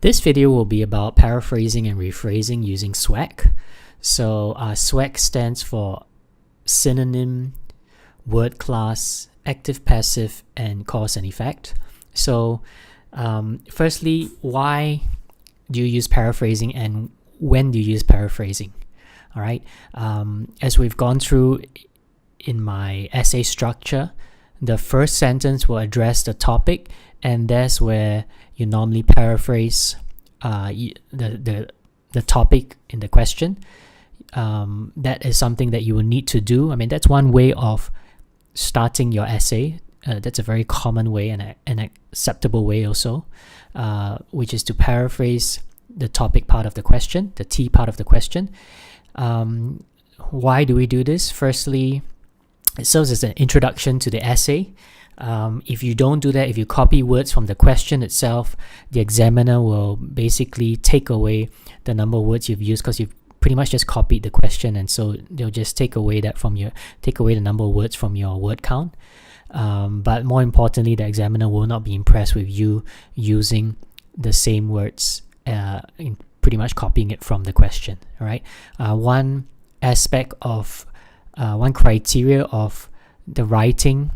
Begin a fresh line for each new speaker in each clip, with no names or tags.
This video will be about paraphrasing and rephrasing using SWAC. So SWAC stands for synonym, word class, active, passive, and cause and effect. So firstly, why do you use paraphrasing and when do you use paraphrasing? All right. As we've gone through in my essay structure, the first sentence will address the topic, and that's where you normally paraphrase the topic in the question. That is something that you will need to do. I mean, that's one way of starting your essay. That's a very common way and an acceptable way also, which is to paraphrase the topic part of the question, the T part of the question. Why do we do this? Firstly, it serves as an introduction to the essay. If you don't do that, if you copy words from the question itself, the examiner will basically take away the number of words you've used because you've pretty much just copied the question, and so they'll just take away the number of words from your word count. But more importantly, the examiner will not be impressed with you using the same words, in pretty much copying it from the question. All right. One aspect of one criteria of the writing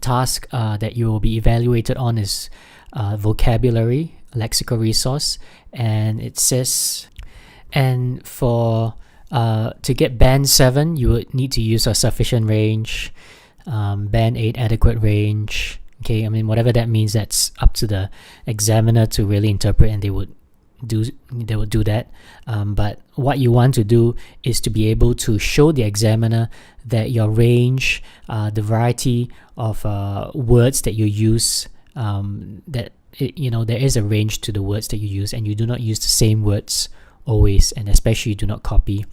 task that you will be evaluated on is vocabulary, lexical resource, and it says, and for to get band 7, you would need to use a sufficient range, band 8 adequate range. Okay, I mean, whatever that means, that's up to the examiner to really interpret, and they would do that. But what you want to do is to be able to show the examiner that your range, the variety of words that you use, there is a range to the words that you use, and you do not use the same words always, and especially you do not copy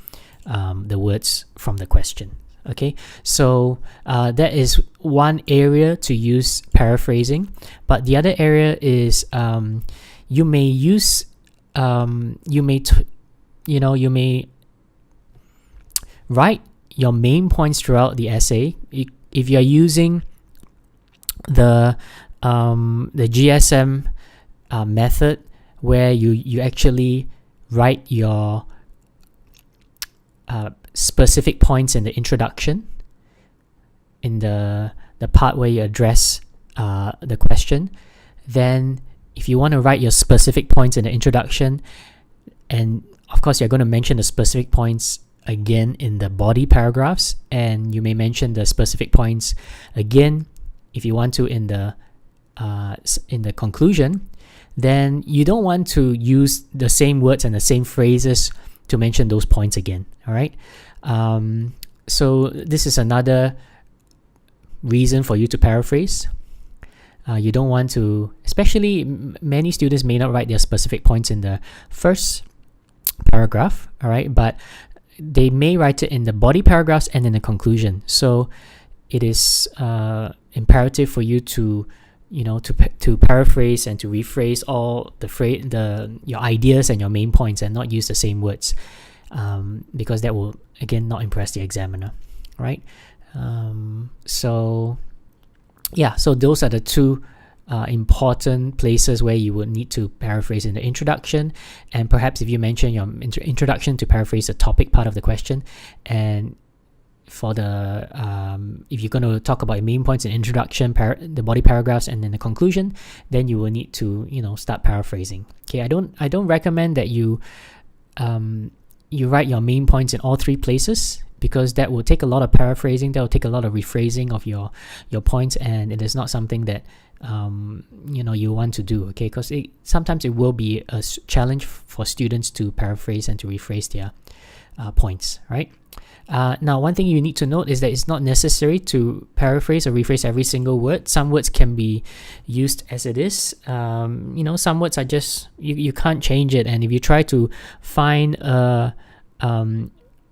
the words from the question. Okay, so that is one area to use paraphrasing, but the other area is you may use you may write your main points throughout the essay. If you're using the GSM method, where you actually write your specific points in the introduction, in the part where you address the question, then if you want to write your specific points in the introduction, and of course you're going to mention the specific points again in the body paragraphs, and you may mention the specific points again if you want to in the conclusion, then you don't want to use the same words and the same phrases to mention those points again. All right. So this is another reason for you to paraphrase. You don't want to, especially many students may not write their specific points in the first paragraph, all right, but they may write it in the body paragraphs and in the conclusion. So it is imperative for you to paraphrase and to rephrase all your ideas and your main points, and not use the same words, because that will again not impress the examiner, right? So those are the two important places where you would need to paraphrase in the introduction, and perhaps if you mention your introduction, to paraphrase the topic part of the question. And for the if you're going to talk about your main points in introduction, the body paragraphs, and then the conclusion, then you will need to start paraphrasing. Okay, I don't recommend that you write your main points in all three places, because that will take a lot of paraphrasing, that will take a lot of rephrasing of your points, and it is not something that you want to do. Okay, because sometimes it will be a challenge for students to paraphrase and to rephrase their points, right? Now, one thing you need to note is that it's not necessary to paraphrase or rephrase every single word. Some words can be used as it is. Some words are just, you can't change it, and if you try to find a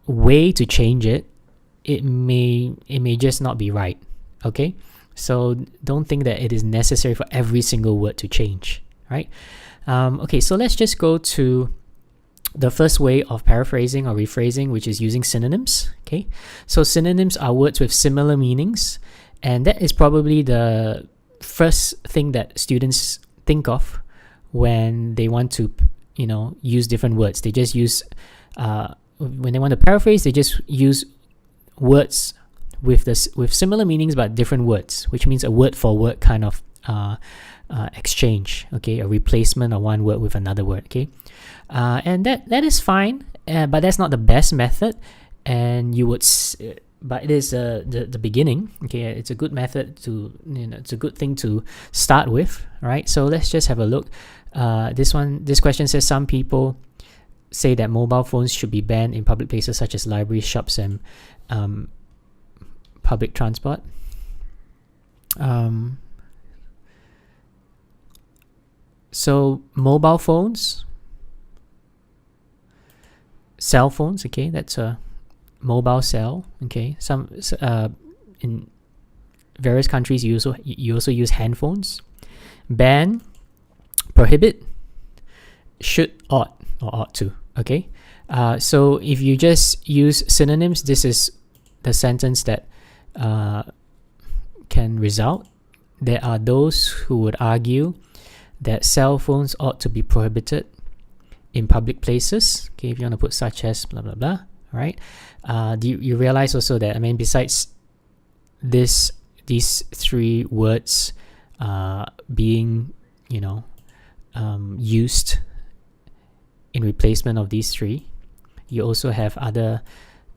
way to change it, it may just not be right. Okay, so don't think that it is necessary for every single word to change, right? Okay, so let's just go to the first way of paraphrasing or rephrasing, which is using synonyms. Okay, so synonyms are words with similar meanings, and that is probably the first thing that students think of when they want to, use different words. They just use, when they want to paraphrase, they just use words with similar meanings but different words, which means a word for word kind of exchange, okay, a replacement of one word with another word, okay, and that is fine, but that's not the best method, and but it is the beginning, okay. It's a good method to, it's a good thing to start with, right? So let's just have a look. This question says some people say that mobile phones should be banned in public places such as libraries, shops, and public transport. So mobile phones, cell phones, okay, that's a mobile cell, okay. Some in various countries you also use handphones. Ban, prohibit, should, ought, or ought to, okay. So if you just use synonyms, this is the sentence that can result. There are those who would argue that cell phones ought to be prohibited in public places, okay, if you want to put such as blah blah blah, right? You realize also that, besides these three words being used in replacement of these three, you also have other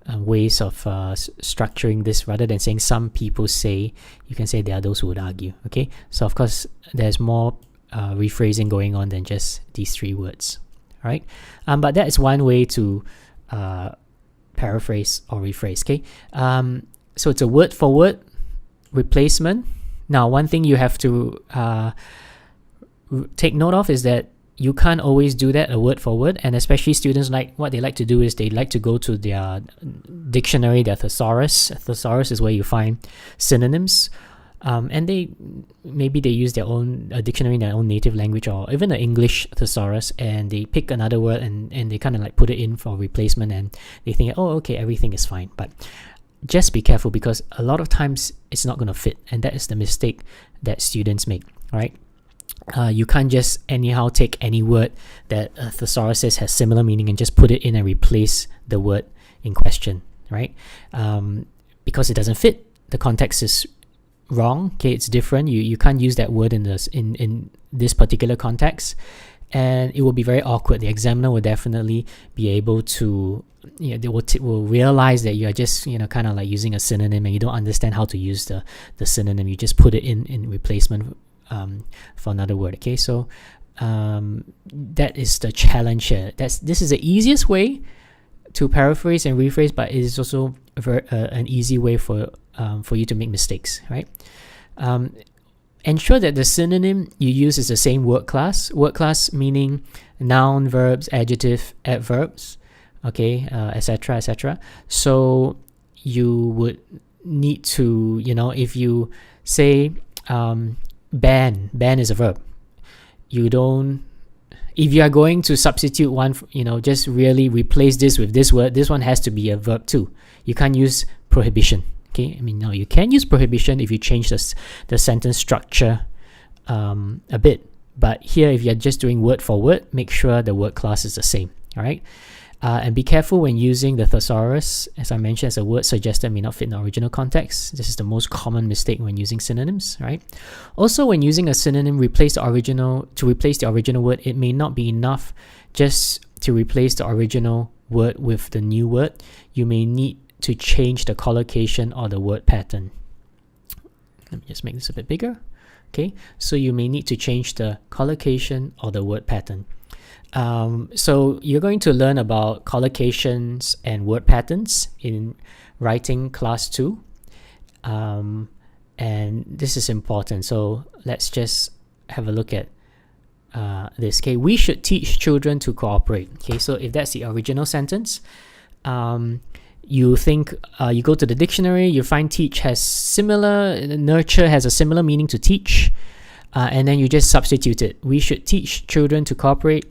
ways of structuring this. Rather than saying some people say, you can say there are those who would argue, okay. So of course there's more rephrasing going on than just these three words, right? But that is one way to paraphrase or rephrase, okay. So it's a word for word replacement. Now, one thing you have to take note of is that you can't always do that, a word for word, and especially students, what they like to do is they like to go to their dictionary, their thesaurus. Thesaurus is where you find synonyms, and they use their own dictionary in their own native language, or even an English thesaurus, and they pick another word and they kind of put it in for replacement, and they think, oh, okay, everything is fine. But just be careful, because a lot of times it's not going to fit, and that is the mistake that students make, right? You can't just anyhow take any word that a thesaurus says has similar meaning and just put it in and replace the word in question, right? Because it doesn't fit. The context is wrong, okay, it's different. You can't use that word in this particular context, and it will be very awkward. The examiner will definitely be able to, they will realize that you are just kind of using a synonym, and you don't understand how to use the synonym. You just put it in replacement for another word, okay. So that is the challenge here. This is the easiest way to paraphrase and rephrase, but it is also an easy way for you to make mistakes, right? Ensure that the synonym you use is the same word class. Word class meaning noun, verbs, adjective, adverbs, okay, etc., etc. So you would need to, if you say ban is a verb. If you are going to substitute one, just really replace this with this word, this one has to be a verb too. You can't use prohibition, okay. No, you can use prohibition if you change the sentence structure a bit, but here if you're just doing word for word, make sure the word class is the same, all right. And be careful when using the thesaurus. As I mentioned, as a word suggested may not fit in the original context. This is the most common mistake when using synonyms, right? Also, when using a synonym to replace the original word, it may not be enough just to replace the original word with the new word. You may need to change the collocation or the word pattern. Let me just make this a bit bigger. Okay, so you may need to change the collocation or the word pattern. So you're going to learn about collocations and word patterns in writing class 2, and this is important. So let's just have a look at this. Okay, we should teach children to cooperate. Okay, so if that's the original sentence, you think you go to the dictionary, you find teach has similar, nurture has a similar meaning to teach, and then you just substitute it. We should teach children to cooperate.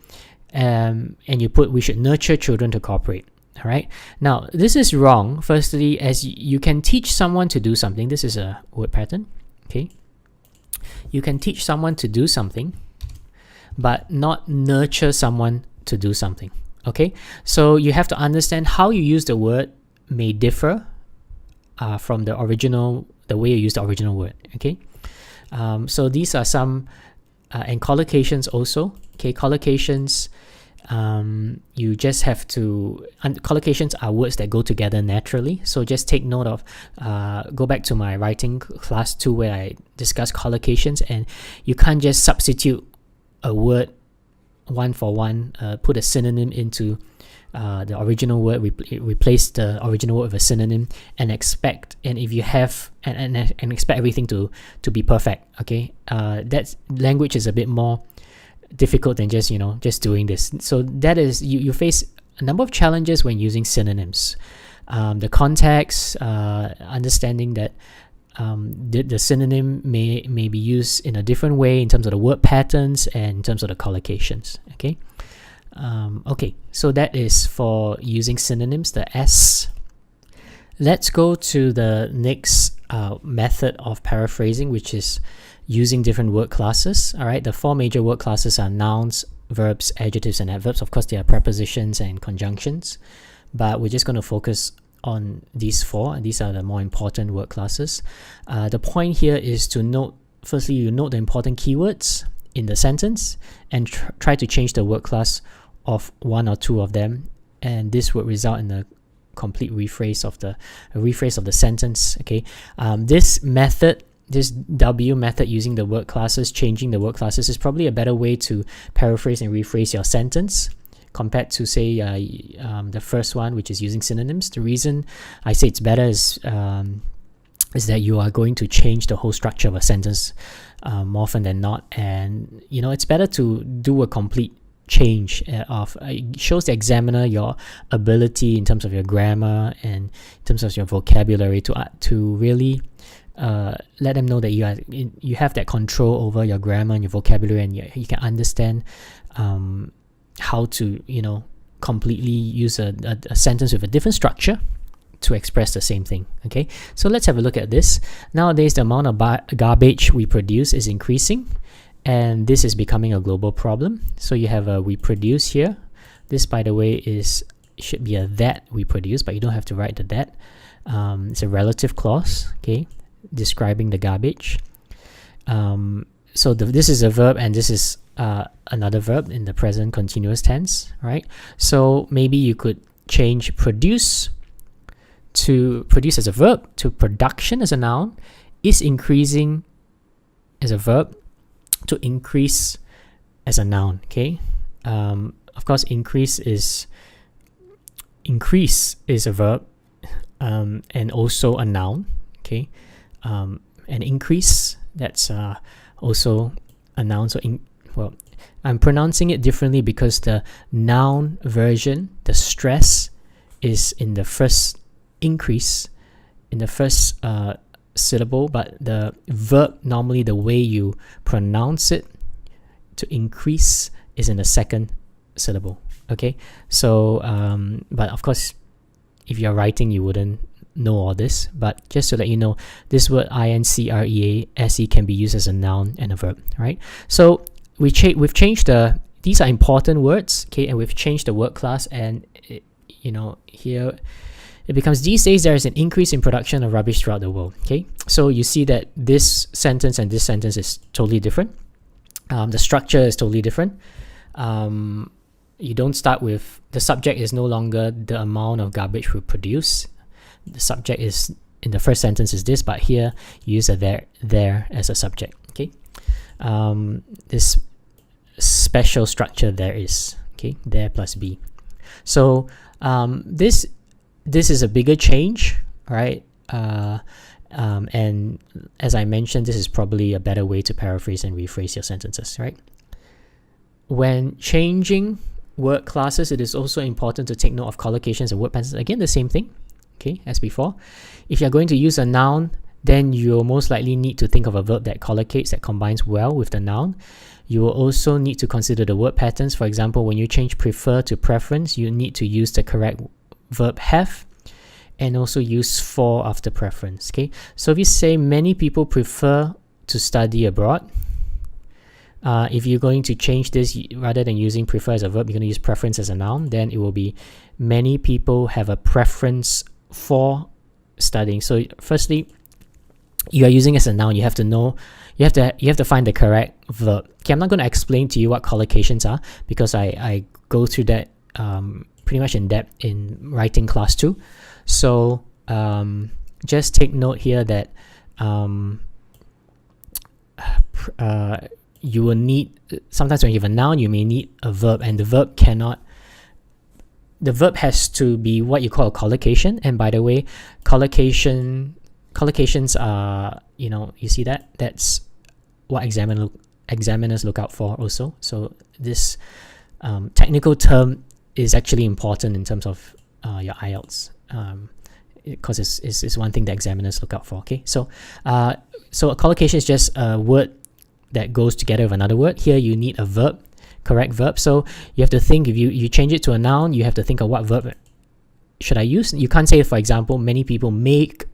And you put we should nurture children to cooperate. All right, now this is wrong. Firstly, as you can teach someone to do something, this is a word pattern, okay. You can teach someone to do something, but not nurture someone to do something. Okay, so you have to understand how you use the word may differ from the way you use the original word. Okay, so these are some, and collocations also. Okay, collocations, you just have to, collocations are words that go together naturally. So just take note of, go back to my writing class 2 where I discuss collocations, and you can't just substitute a word one for one, put a synonym into the original word, replace the original word with a synonym, and expect everything to be perfect. Okay, that language is a bit more difficult than just doing this. So that is, you face a number of challenges when using synonyms. The context, understanding that the synonym may be used in a different way in terms of the word patterns and in terms of the collocations. Okay. Okay, so that is for using synonyms, the S. Let's go to the next method of paraphrasing, which is using different word classes. All right, the 4 major word classes are nouns, verbs, adjectives, and adverbs. Of course, there are prepositions and conjunctions, but we're just going to focus on these 4. These are the more important word classes. The point here is to note, firstly, you note the important keywords in the sentence and try to change the word class of 1 or 2 of them, and this would result in a complete rephrase of the sentence. Okay, this W method, using the word classes, changing the word classes, is probably a better way to paraphrase and rephrase your sentence compared to, say, the first one, which is using synonyms. The reason I say it's better is that you are going to change the whole structure of a sentence more often than not, and it's better to do a complete change of it shows the examiner your ability in terms of your grammar and in terms of your vocabulary to really let them know that you have that control over your grammar and your vocabulary, and you can understand how to completely use a sentence with a different structure to express the same thing. Okay, so let's have a look at this. Nowadays, the amount of garbage we produce is increasing, and this is becoming a global problem. So you have a we produce here. This, by the way, should be a that we produce, but you don't have to write the that. It's a relative clause, okay, describing the garbage. So this is a verb, and this is another verb in the present continuous tense, right? So maybe you could change produce to produce as a verb to production as a noun, is increasing as a verb to increase as a noun. Okay, of course, increase is a verb and also a noun. Okay, and increase, that's also a noun. So I'm pronouncing it differently because the noun version, the stress is in the first increase, in the first syllable, but the verb, normally the way you pronounce it, to increase, is in the second syllable. Okay, so but of course, if you're writing, you wouldn't know all this, but just to let you know, this word increase can be used as a noun and a verb, right? So we've changed these are important words, okay, and we've changed the word class, and here it becomes, these days there is an increase in production of rubbish throughout the world. Okay, so you see that this sentence and this sentence is totally different. The structure is totally different. You don't start with, the subject is no longer the amount of garbage we produce. The subject is, in the first sentence, is this, but here you use a there as a subject. Okay, this special structure there is, okay, there plus be. So this is a bigger change, right? And as I mentioned, this is probably a better way to paraphrase and rephrase your sentences, right? When changing word classes, it is also important to take note of collocations and word patterns. Again, the same thing, okay, as before. If you're going to use a noun, then you'll most likely need to think of a verb that collocates, that combines well with the noun. You will also need to consider the word patterns. For example, when you change prefer to preference, you need to use the correct verb have, and also use for after preference. Okay, so if you say many people prefer to study abroad, If you're going to change this, rather than using prefer as a verb, you're going to use preference as a noun. Then it will be many people have a preference for studying. So firstly, you are using as a noun. You have to know, you have to find the correct verb. Okay, I'm not going to explain to you what collocations are, because I go through that pretty much in depth in writing class 2. So just take note here that you will need, sometimes when you have a noun, you may need a verb, and the verb has to be what you call a collocation. And by the way, collocations are, you see that's what examiners look out for also. So this technical term is actually important in terms of your IELTS, because it's one thing that examiners look out for. Okay, so a collocation is just a word that goes together with another word. Here you need a verb, correct verb. So you have to think, if you change it to a noun, you have to think of what verb should I use. You can't say, for example, many people make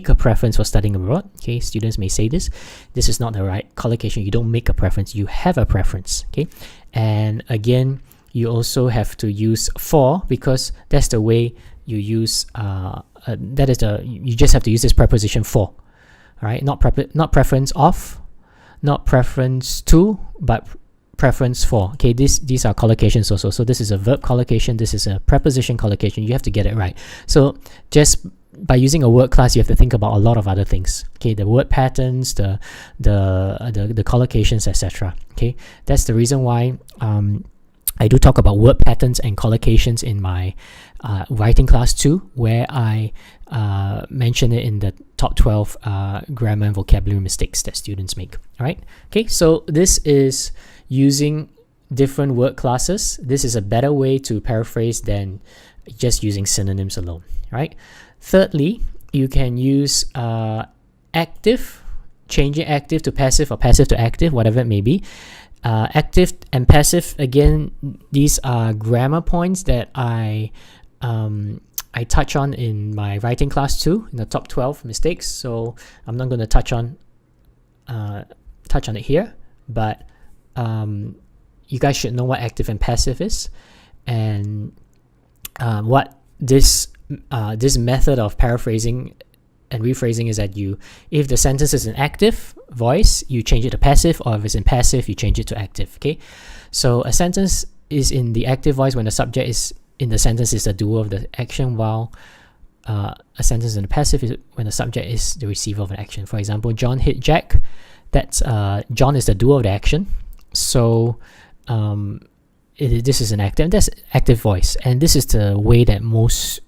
a preference for studying abroad. Okay, students may say this. This is not the right collocation. You don't make a preference, you have a preference. Okay, and again, you also have to use for, because that's the way you use. You just have to use this preposition for. All right, not preference of, not preference to, but preference for. Okay, these are collocations also. So this is a verb collocation, this is a preposition collocation. You have to get it right. So just by using a word class, you have to think about a lot of other things. Okay, the word patterns, the collocations, etc. Okay, that's the reason why I do talk about word patterns and collocations in my writing class 2, where I mention it in the top 12 grammar and vocabulary mistakes that students make. All right. Okay, so this is using different word classes. This is a better way to paraphrase than just using synonyms alone. Right. Thirdly, you can use active, changing active to passive or passive to active, whatever it may be. Active and passive, again, these are grammar points that I touch on in my writing class 2, in the top 12 mistakes. So I'm not going to touch on it here, but you guys should know what active and passive is, and what this method of paraphrasing and rephrasing is that if the sentence is in active voice, you change it to passive, or if it's in passive, you change it to active. Okay, so a sentence is in the active voice when the subject is in the sentence is the doer of the action, while a sentence in the passive is when the subject is the receiver of an action. For example, John hit Jack. That's John is the doer of the action. So this is an active. That's active voice, and this is the way that most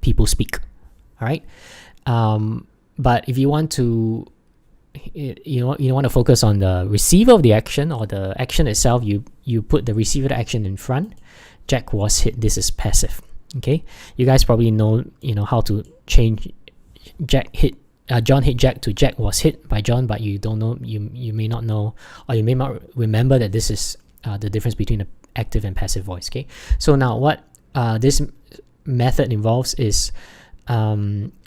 people speak. All right. But if you want to want to focus on the receiver of the action, or the action itself, you put the receiver of the action in front. Jack was hit. This is passive. Okay, you guys probably know how to change John hit Jack to Jack was hit by John, but you don't know, you may not know, or you may not remember that this is the difference between the active and passive voice. Okay, so now what this method involves is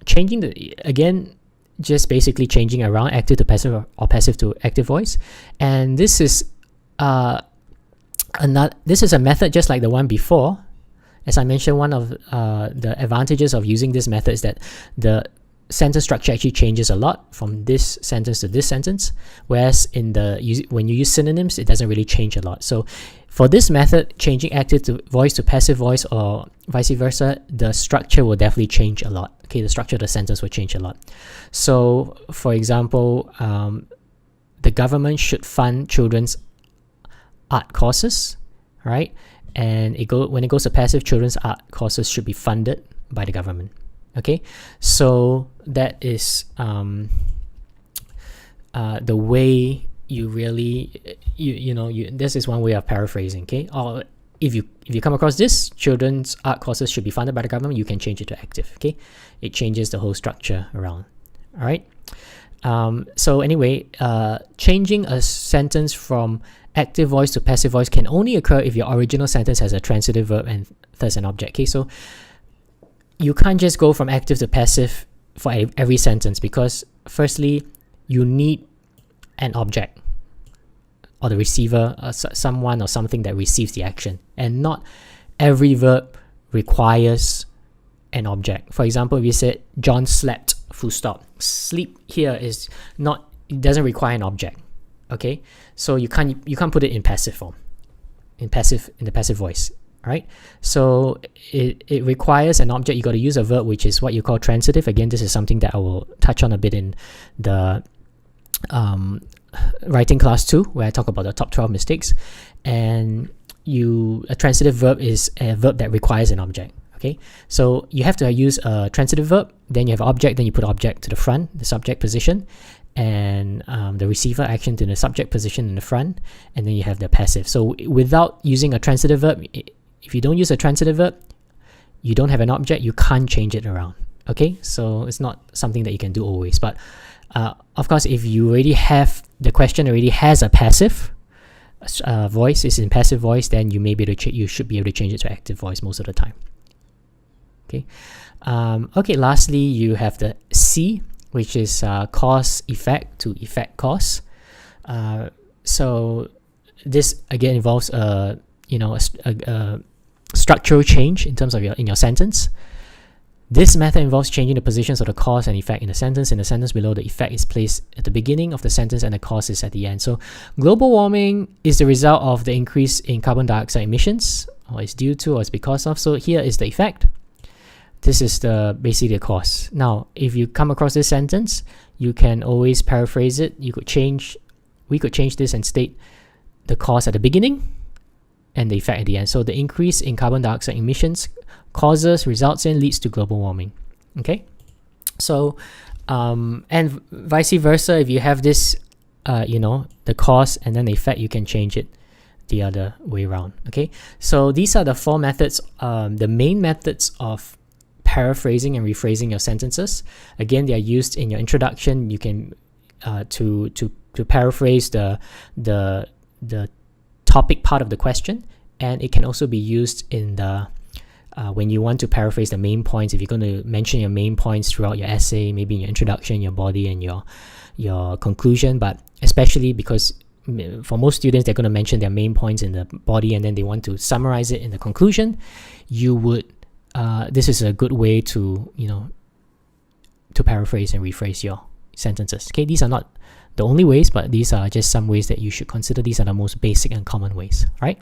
changing just basically changing around active to passive or passive to active voice. And this is this is a method just like the one before. As I mentioned, one of the advantages of using this method is that the sentence structure actually changes a lot from this sentence to this sentence, whereas when you use synonyms, it doesn't really change a lot. So for this method, changing active to passive voice or vice versa, the structure will definitely change a lot. Okay, the structure of the sentence will change a lot. So for example, the government should fund children's art courses, right? And when it goes to passive, children's art courses should be funded by the government. Okay, so that is the way you really this is one way of paraphrasing. Okay, or if you come across this, children's art courses should be funded by the government, you can change it to active. Okay, it changes the whole structure around. All right. So anyway, changing a sentence from active voice to passive voice can only occur if your original sentence has a transitive verb and thus an object. Okay, so you can't just go from active to passive for every sentence, because firstly, you need an object or the receiver, someone or something that receives the action. And not every verb requires an object. For example, if you said John slept, full stop. Sleep here is not, it doesn't require an object. Okay, so you can't put it in passive form, in the passive voice. Right, so it requires an object. You got to use a verb, which is what you call transitive. Again, this is something that I will touch on a bit in the writing class 2, where I talk about the top 12 mistakes. And a transitive verb is a verb that requires an object. Okay, so you have to use a transitive verb, then you have object, then you put object to the front, the subject position, and the receiver action to the subject position in the front, and then you have the passive. So without using a transitive verb, if you don't use a transitive verb, you don't have an object, you can't change it around. Okay, so it's not something that you can do always. But of course, if you already have, the question already has a passive voice, is in passive voice, then you may be able to you should be able to change it to active voice most of the time. Okay, okay. Lastly, you have the C, which is cause effect to effect cause. So this again involves a structural change in terms of in your sentence. This method involves changing the positions of the cause and effect in the sentence. In the sentence below, the effect is placed at the beginning of the sentence and the cause is at the end. So global warming is the result of the increase in carbon dioxide emissions, or is due to, or is because of. So here is the effect. This is basically the cause. Now, if you come across this sentence, you can always paraphrase it. We could change this and state the cause at the beginning and the effect at the end. So the increase in carbon dioxide emissions causes, results in, leads to global warming. Okay, so and vice versa. If you have this, the cause and then the effect, you can change it the other way around. Okay, so these are the 4 methods, the main methods of paraphrasing and rephrasing your sentences. Again, they are used in your introduction. You can to paraphrase the topic part of the question, and it can also be used in the when you want to paraphrase the main points. If you're going to mention your main points throughout your essay, maybe in your introduction, your body, and your conclusion, but especially because for most students, they're going to mention their main points in the body and then they want to summarize it in the conclusion, you would this is a good way to to paraphrase and rephrase your sentences. Okay, these are not the only ways, but these are just some ways that you should consider. These are the most basic and common ways, right?